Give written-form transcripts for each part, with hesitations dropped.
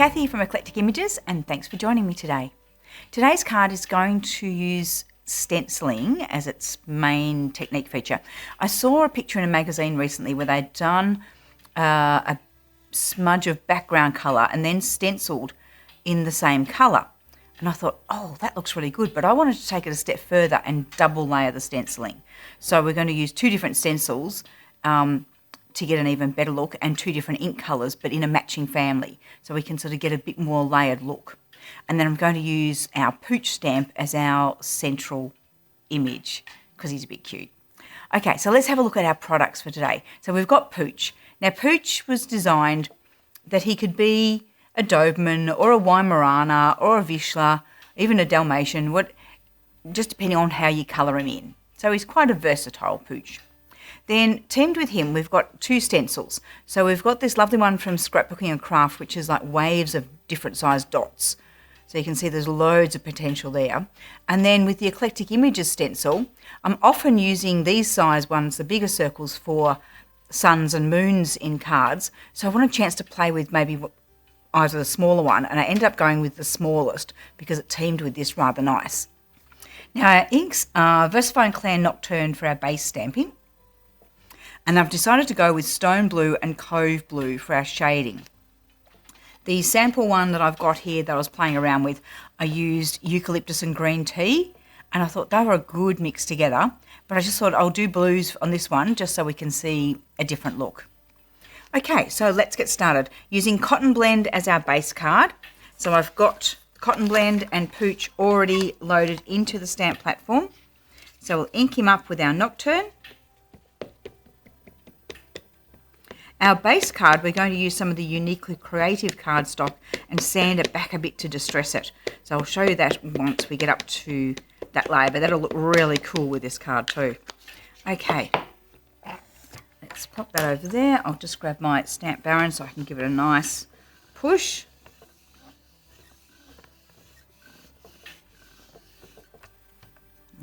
Cathy from Eclectic Images, and thanks for joining me today. Today's card is going to use stenciling as its main technique feature. I saw a picture in a magazine recently where they'd done a smudge of background colour and then stenciled in the same colour. And I thought, oh, that looks really good, but I wanted to take it a step further and double layer the stenciling. So we're going to use two different stencils to get an even better look, and two different ink colours, but in a matching family, so we can sort of get a bit more layered look. And then I'm going to use our Pooch stamp as our central image because he's a bit cute. Okay, so let's have a look at our products for today. So we've got Pooch. Now Pooch was designed that he could be a Doberman or a Weimaraner or a Vizsla, even a Dalmatian, just depending on how you colour him in. So he's quite a versatile Pooch. Then teamed with him, we've got two stencils. So we've got this lovely one from Scrapbooking and Craft, which is like waves of different sized dots. So you can see there's loads of potential there. And then with the Eclectic Images stencil, I'm often using these size ones, the bigger circles, for suns and moons in cards. So I want a chance to play with maybe either the smaller one, and I ended up going with the smallest because it teamed with this rather nice. Now our inks are VersaFine Clan Nocturne for our base stamping. And I've decided to go with Stone Blue and Cove Blue for our shading. The sample one that I've got here that I was playing around with, I used Eucalyptus and Green Tea, and I thought they were a good mix together, but I just thought I'll do blues on this one just so we can see a different look. Okay, so let's get started. Using Cotton Blend as our base card. So I've got Cotton Blend and Pooch already loaded into the stamp platform. So we'll ink him up with our Nocturne. Our base card, we're going to use some of the Uniquely Creative cardstock and sand it back a bit to distress it. So I'll show you that once we get up to that layer, but that'll look really cool with this card too. Okay, let's pop that over there. I'll just grab my Stamp Baron so I can give it a nice push.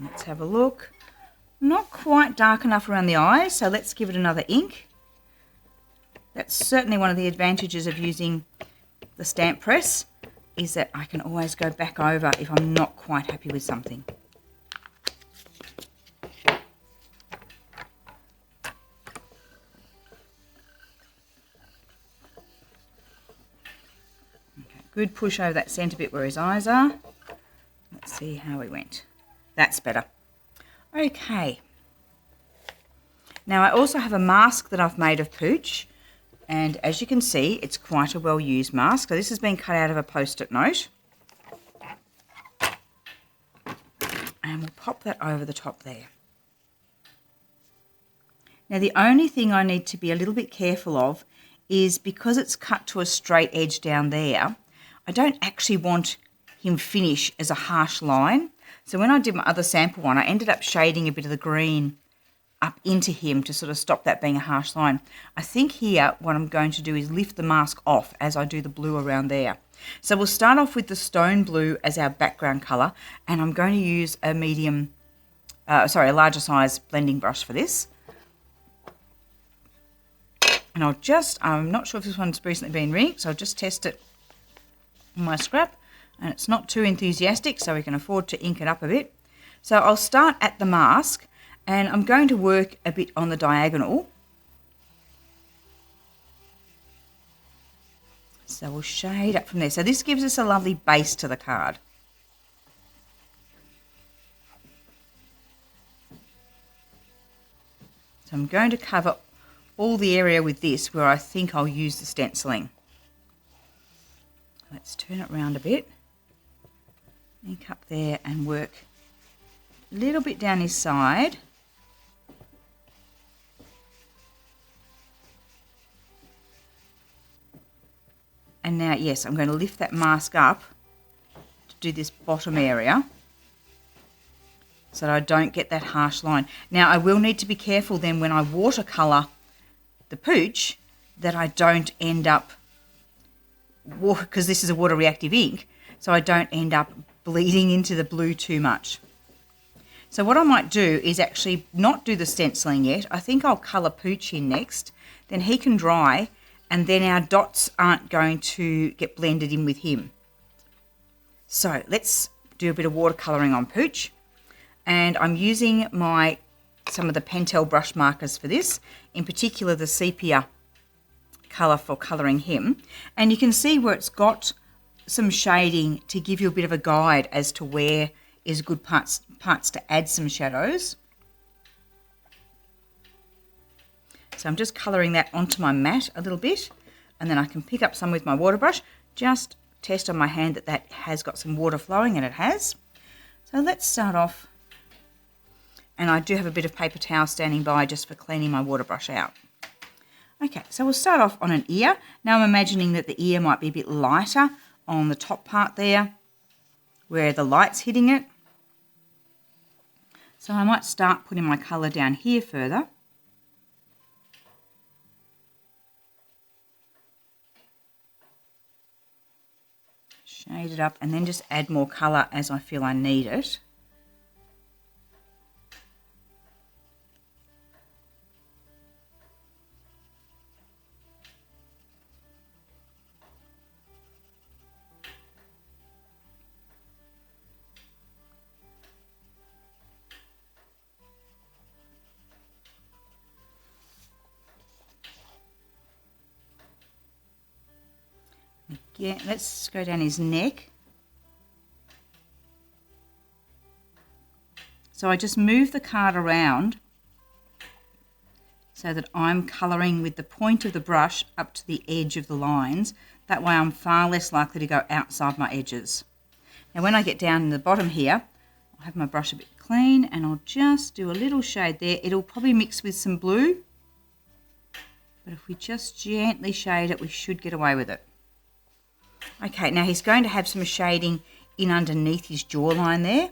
Let's have a look. Not quite dark enough around the eyes, so let's give it another ink. That's certainly one of the advantages of using the stamp press, is that I can always go back over if I'm not quite happy with something. Okay, good push over that centre bit where his eyes are. Let's see how he went. That's better. Okay. Now I also have a mask that I've made of Pooch. And as you can see, it's quite a well-used mask. So this has been cut out of a Post-it note. And we'll pop that over the top there. Now the only thing I need to be a little bit careful of is because it's cut to a straight edge down there, I don't actually want him finish as a harsh line. So when I did my other sample one, I ended up shading a bit of the green up into him to sort of stop that being a harsh line. I think here what I'm going to do is lift the mask off as I do the blue around there. So we'll start off with the Stone Blue as our background colour, and I'm going to use a a larger size blending brush for this. And I'm not sure if this one's recently been rinsed, so I'll just test it on my scrap, and it's not too enthusiastic, so we can afford to ink it up a bit. So I'll start at the mask, and I'm going to work a bit on the diagonal. So we'll shade up from there. So this gives us a lovely base to the card. So I'm going to cover all the area with this where I think I'll use the stenciling. Let's turn it around a bit. Ink up there and work a little bit down his side. And now, yes, I'm going to lift that mask up to do this bottom area so that I don't get that harsh line. Now, I will need to be careful then when I watercolour the Pooch that I don't end up, because this is a water reactive ink, so I don't end up bleeding into the blue too much. So what I might do is actually not do the stenciling yet. I think I'll colour Pooch in next, then he can dry, and then our dots aren't going to get blended in with him. So let's do a bit of watercolouring on Pooch. And I'm using some of the Pentel brush markers for this, in particular the sepia colour for colouring him. And you can see where it's got some shading to give you a bit of a guide as to where is good parts to add some shadows. So I'm just colouring that onto my mat a little bit, and then I can pick up some with my water brush, just test on my hand that that has got some water flowing, and it has. So let's start off, and I do have a bit of paper towel standing by just for cleaning my water brush out. Okay, so we'll start off on an ear. Now I'm imagining that the ear might be a bit lighter on the top part there, where the light's hitting it. So I might start putting my colour down here further. Shade it up and then just add more colour as I feel I need it. Again, let's go down his neck. So I just move the card around so that I'm colouring with the point of the brush up to the edge of the lines. That way I'm far less likely to go outside my edges. Now when I get down in the bottom here, I'll have my brush a bit clean and I'll just do a little shade there. It'll probably mix with some blue, but if we just gently shade it, we should get away with it. Okay, now he's going to have some shading in underneath his jawline there.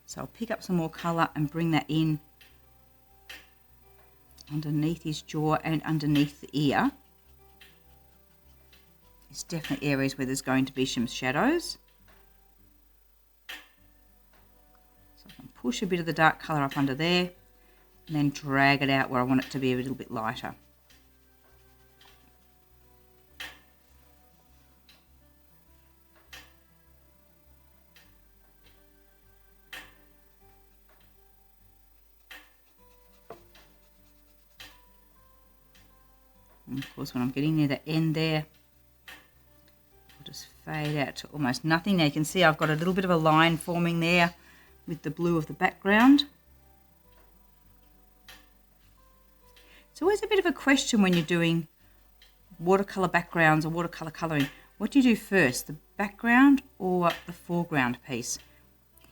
So I'll pick up some more colour and bring that in underneath his jaw and underneath the ear. There's definitely areas where there's going to be some shadows. So I can push a bit of the dark colour up under there and then drag it out where I want it to be a little bit lighter. And of course, when I'm getting near the end there, I'll just fade out to almost nothing. Now you can see I've got a little bit of a line forming there with the blue of the background. It's always a bit of a question when you're doing watercolour backgrounds or watercolour colouring. What do you do first, the background or the foreground piece?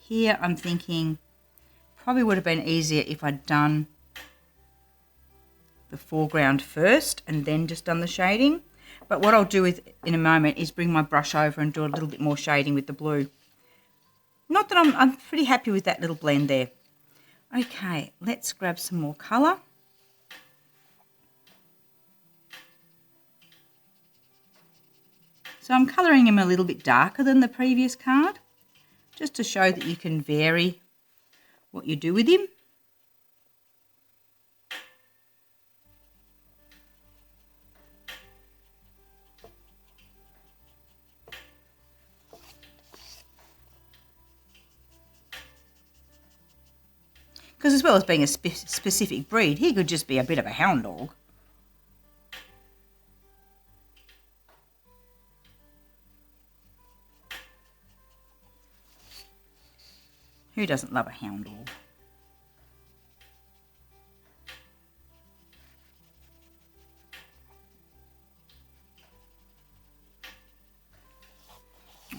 Here I'm thinking probably would have been easier if I'd done the foreground first and then just done the shading. But what I'll do in a moment is bring my brush over and do a little bit more shading with the blue. Not that I'm pretty happy with that little blend there. Okay, let's grab some more colour. So I'm colouring him a little bit darker than the previous card, just to show that you can vary what you do with him. Because as well as being a specific breed, he could just be a bit of a hound dog. Who doesn't love a hound dog?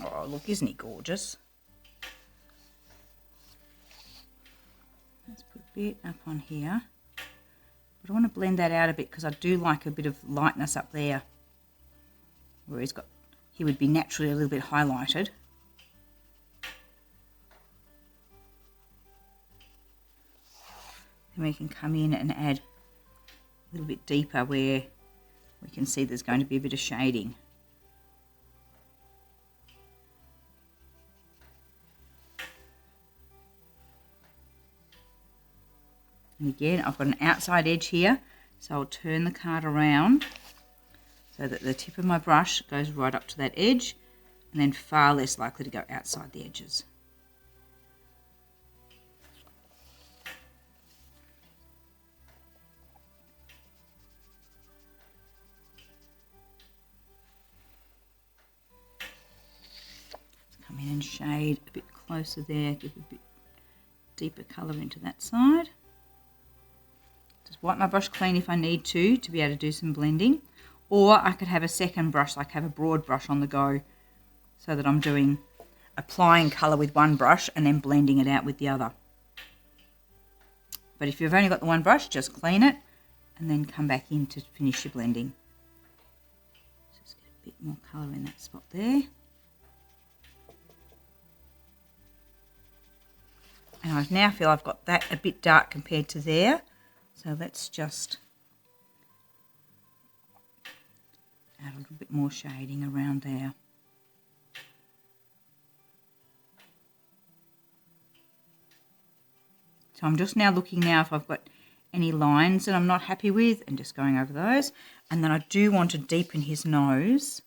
Oh, look, isn't he gorgeous? Let's put a bit up on here. But I want to blend that out a bit because I do like a bit of lightness up there where he would be naturally a little bit highlighted. And we can come in and add a little bit deeper where we can see there's going to be a bit of shading. And again, I've got an outside edge here, so I'll turn the card around so that the tip of my brush goes right up to that edge and then far less likely to go outside the edges. Let's come in and shade a bit closer there, give a bit deeper colour into that side. Just wipe my brush clean if I need to be able to do some blending. Or I could have a second brush, like have a broad brush on the go, so that I'm applying colour with one brush and then blending it out with the other. But if you've only got the one brush, just clean it and then come back in to finish your blending. Just get a bit more colour in that spot there. And I now feel I've got that a bit dark compared to there. So let's just add a little bit more shading around there. So I'm just now looking now if I've got any lines that I'm not happy with and just going over those. And then I do want to deepen his nose.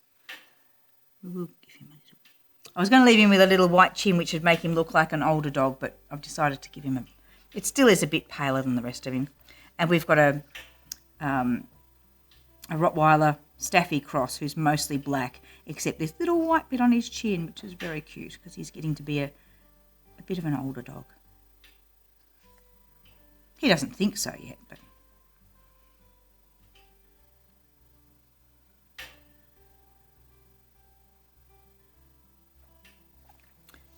We'll give him a little. I was going to leave him with a little white chin, which would make him look like an older dog, but I've decided to give him it still is a bit paler than the rest of him. And we've got a Rottweiler Staffy cross who's mostly black, except this little white bit on his chin, which is very cute because he's getting to be a bit of an older dog. He doesn't think so yet, but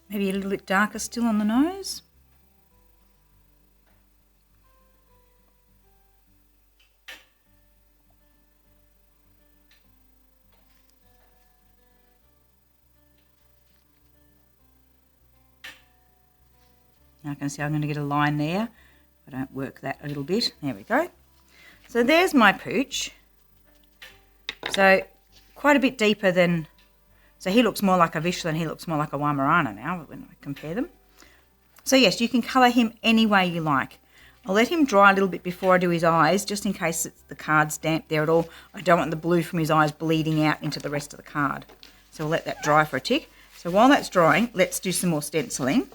maybe a little bit darker still on the nose. Now I can see I'm going to get a line there. If I don't work that a little bit. There we go. So there's my Pooch. So quite a bit deeper than... So he looks more like a Vishla and he looks more like a Weimaraner now when I compare them. So yes, you can colour him any way you like. I'll let him dry a little bit before I do his eyes, just in case the card's damp there at all. I don't want the blue from his eyes bleeding out into the rest of the card. So we'll let that dry for a tick. So while that's drying, let's do some more stenciling.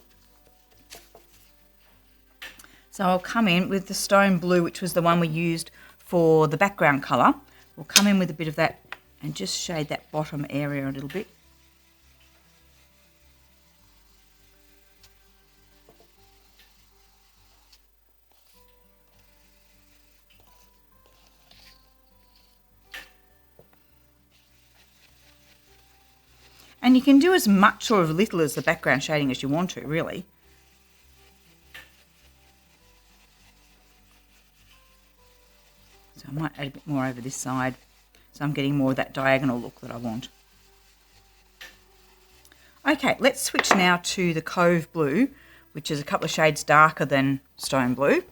So I'll come in with the Stone Blue, which was the one we used for the background colour. We'll come in with a bit of that and just shade that bottom area a little bit. And you can do as much or as little as the background shading as you want to, really. So I might add a bit more over this side, so I'm getting more of that diagonal look that I want. Okay, let's switch now to the Cove Blue, which is a couple of shades darker than Stone Blue.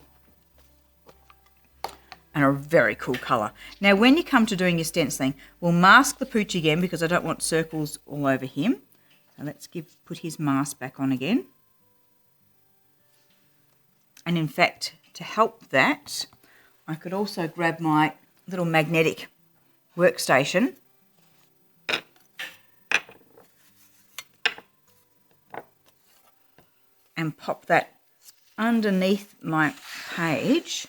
And a very cool colour. Now, when you come to doing your stenciling, we'll mask the Pooch again because I don't want circles all over him. So let's put his mask back on again. And in fact, to help that, I could also grab my little magnetic workstation and pop that underneath my page.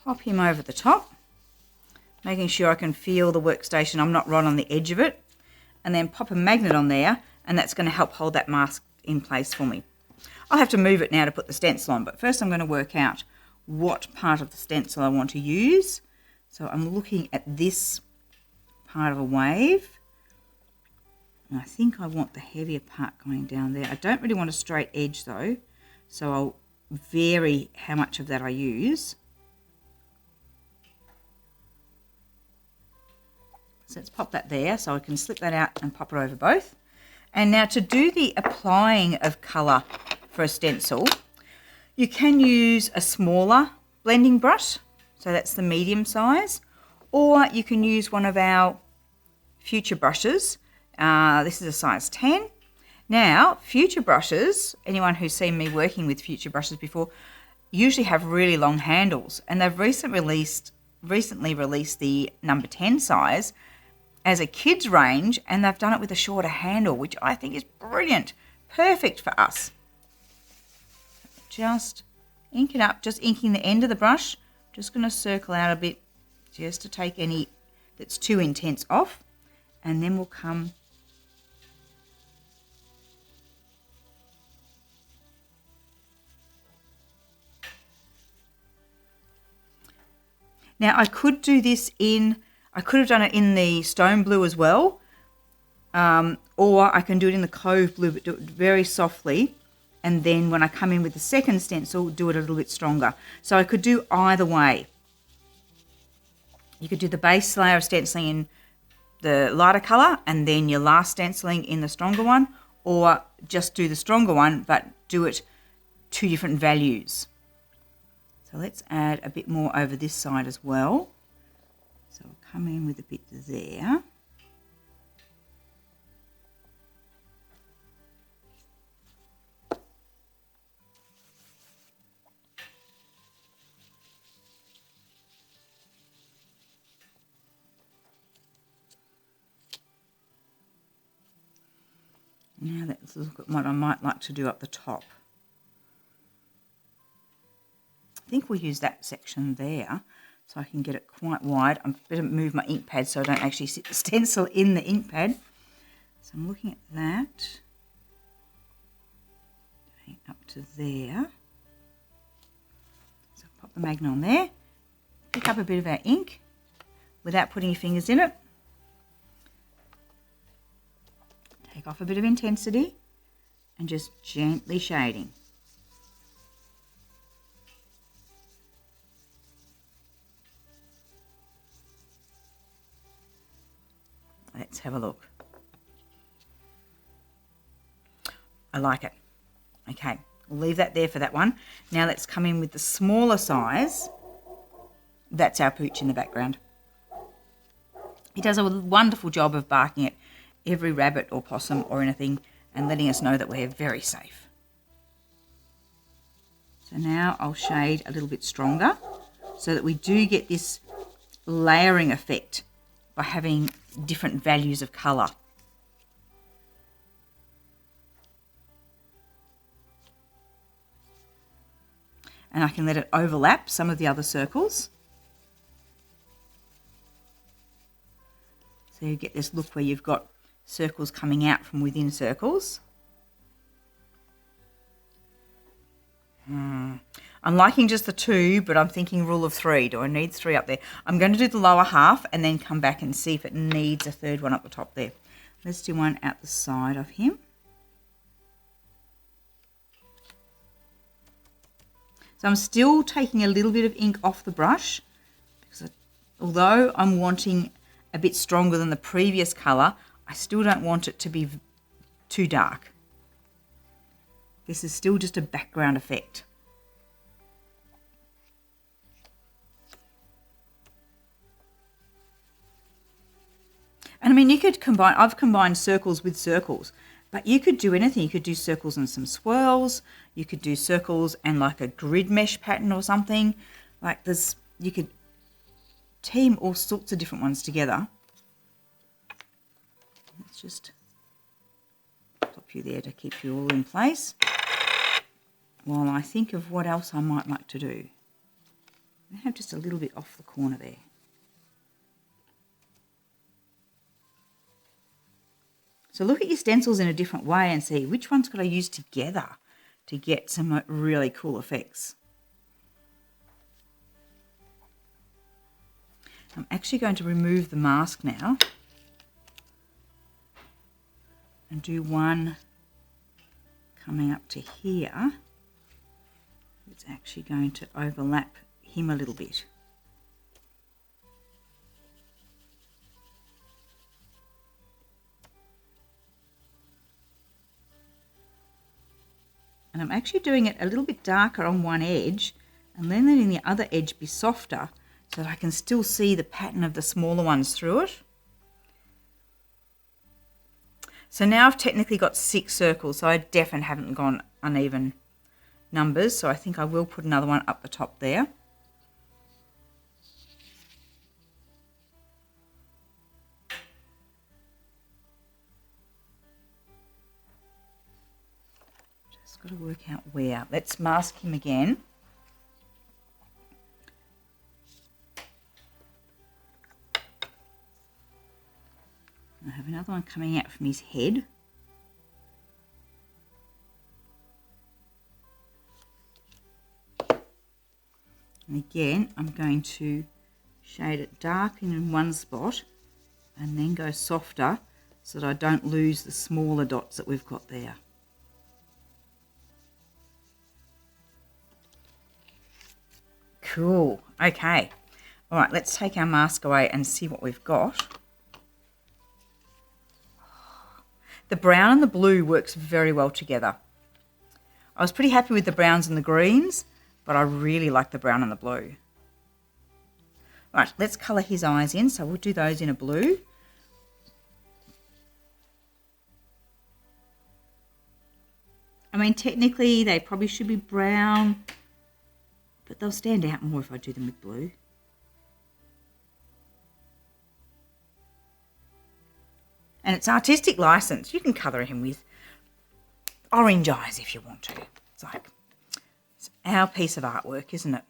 Pop him over the top, making sure I can feel the workstation. I'm not right on the edge of it. And then pop a magnet on there, and that's going to help hold that mask in place for me. I'll have to move it now to put the stencil on, but first I'm going to work out what part of the stencil I want to use. So I'm looking at this part of a wave. And I think I want the heavier part going down there. I don't really want a straight edge though, so I'll vary how much of that I use. So let's pop that there so I can slip that out and pop it over both. And now to do the applying of colour for a stencil, you can use a smaller blending brush, so that's the medium size, or you can use one of our Future brushes. This is a size 10. Now, Future brushes, anyone who's seen me working with Future brushes before, usually have really long handles, and they've recently released recently released the number 10 size as a kids range, and they've done it with a shorter handle, which I think is brilliant. Perfect for us. Just ink it up, just inking the end of the brush. Just going to circle out a bit just to take any that's too intense off, and then we'll come now. I could do this I could have done it in the stone blue as well, or I can do it in the cove blue, but do it very softly, and then when I come in with the second stencil, do it a little bit stronger. So I could do either way. You could do the base layer of stenciling in the lighter colour and then your last stenciling in the stronger one, or just do the stronger one but do it 2 different values. So let's add a bit more over this side as well. So we'll come in with a bit there. Now let's look at what I might like to do up the top. I think we'll use that section there so I can get it quite wide. I better move my ink pad so I don't actually sit the stencil in the ink pad. So I'm looking at that. Going up to there. So pop the magnet on there. Pick up a bit of our ink without putting your fingers in it. Take off a bit of intensity and just gently shading. Let's have a look. I like it. Okay, we'll leave that there for that one. Now let's come in with the smaller size. That's our Pooch in the background. He does a wonderful job of barking at every rabbit or possum or anything and letting us know that we're very safe. So now I'll shade a little bit stronger so that we do get this layering effect by having different values of colour. And I can let it overlap some of the other circles. So you get this look where you've got circles coming out from within circles. I'm liking just the 2, but I'm thinking rule of 3. Do I need 3 up there? I'm going to do the lower half and then come back and see if it needs a 3rd one up the top there. Let's do one out the side of him. So I'm still taking a little bit of ink off the brush because although I'm wanting a bit stronger than the previous colour, I still don't want it to be too dark. This is still just a background effect. And I mean, you could combine, I've combined circles with circles, but you could do anything. You could do circles and some swirls. You could do circles and like a grid mesh pattern or something. Like you could team all sorts of different ones together. Let's just pop you there to keep you all in place while I think of what else I might like to do. I have just a little bit off the corner there. So look at your stencils in a different way and see which ones could I use together to get some really cool effects. I'm actually going to remove the mask now and do one coming up to here. It's actually going to overlap him a little bit. And I'm actually doing it a little bit darker on one edge and then letting the other edge be softer so that I can still see the pattern of the smaller ones through it. So now I've technically got 6 circles, so I definitely haven't gone uneven numbers, so I think I will put another one up the top there. got to work out where. Let's mask him again. I have another one coming out from his head. And again, I'm going to shade it dark in one spot and then go softer so that I don't lose the smaller dots that we've got there. Cool. Okay. All right, let's take our mask away and see what we've got. The brown and the blue works very well together. I was pretty happy with the browns and the greens, but I really like the brown and the blue. Right, let's colour his eyes in. So we'll do those in a blue. I mean, technically they probably should be brown, but they'll stand out more if I do them with blue. And it's artistic license. You can colour him with orange eyes if you want to. It's our piece of artwork, isn't it?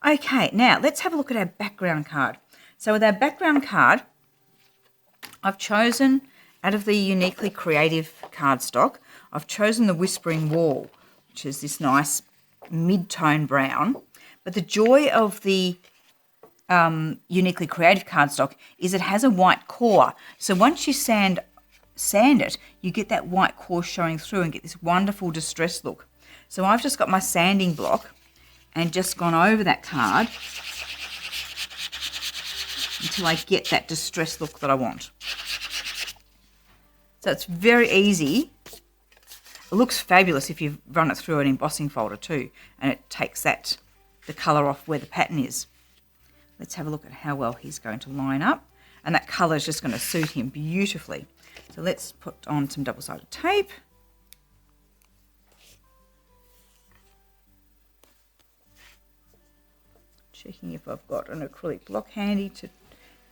Okay, now let's have a look at our background card. So with our background card, I've chosen, out of the Uniquely Creative cardstock, I've chosen the Whispering Wall, which is this nice mid-tone brown. But the joy of the Uniquely Creative cardstock is it has a white core. So once you sand it, you get that white core showing through and get this wonderful distress look. So I've just got my sanding block and just gone over that card until I get that distress look that I want. So it's very easy. It looks fabulous if you run it through an embossing folder too, and it takes the colour off where the pattern is. Let's have a look at how well he's going to line up, and that colour is just going to suit him beautifully. So let's put on some double-sided tape. Checking if I've got an acrylic block handy to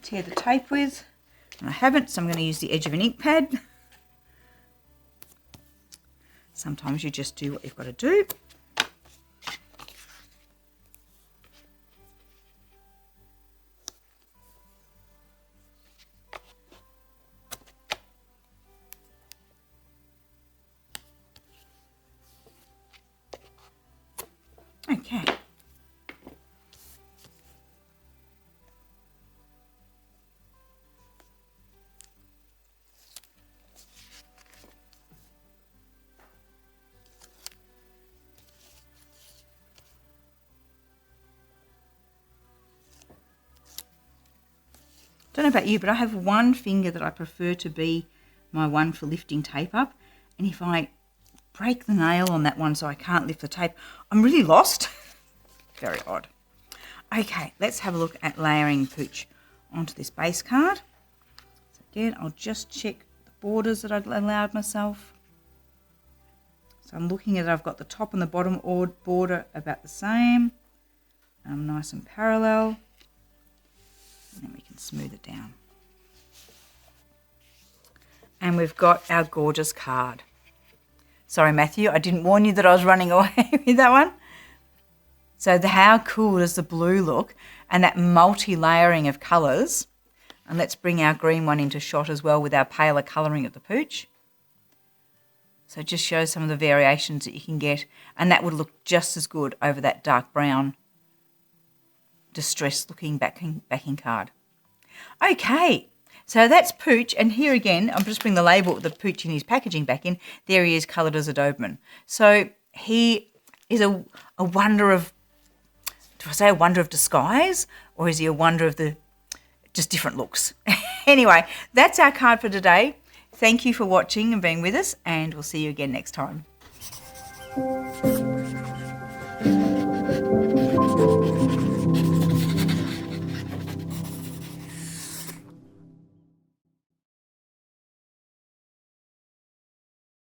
tear the tape with. And I haven't, so I'm going to use the edge of an ink pad. Sometimes you just do what you've got to do. Okay. Don't know about you, but I have one finger that I prefer to be my one for lifting tape up. And if I break the nail on that one so I can't lift the tape, I'm really lost. Very odd. Okay, let's have a look at layering Pooch onto this base card. So again, I'll just check the borders that I've allowed myself. So I'm looking at it, I've got the top and the bottom border about the same. Nice and parallel. And then we can smooth it down. And we've got our gorgeous card. Sorry, Matthew, I didn't warn you that I was running away with that one. So how cool does the blue look? And that multi-layering of colours. And let's bring our green one into shot as well with our paler colouring of the Pooch. So just show some of the variations that you can get. And that would look just as good over that dark brown distressed looking backing card. Okay, so that's Pooch, and here again, I'm just bringing the label of the Pooch in his packaging back in. There he is, coloured as a Doberman. So he is a wonder of, do I say a wonder of disguise, or is he a wonder of the just different looks? Anyway, that's our card for today. Thank you for watching and being with us, and we'll see you again next time.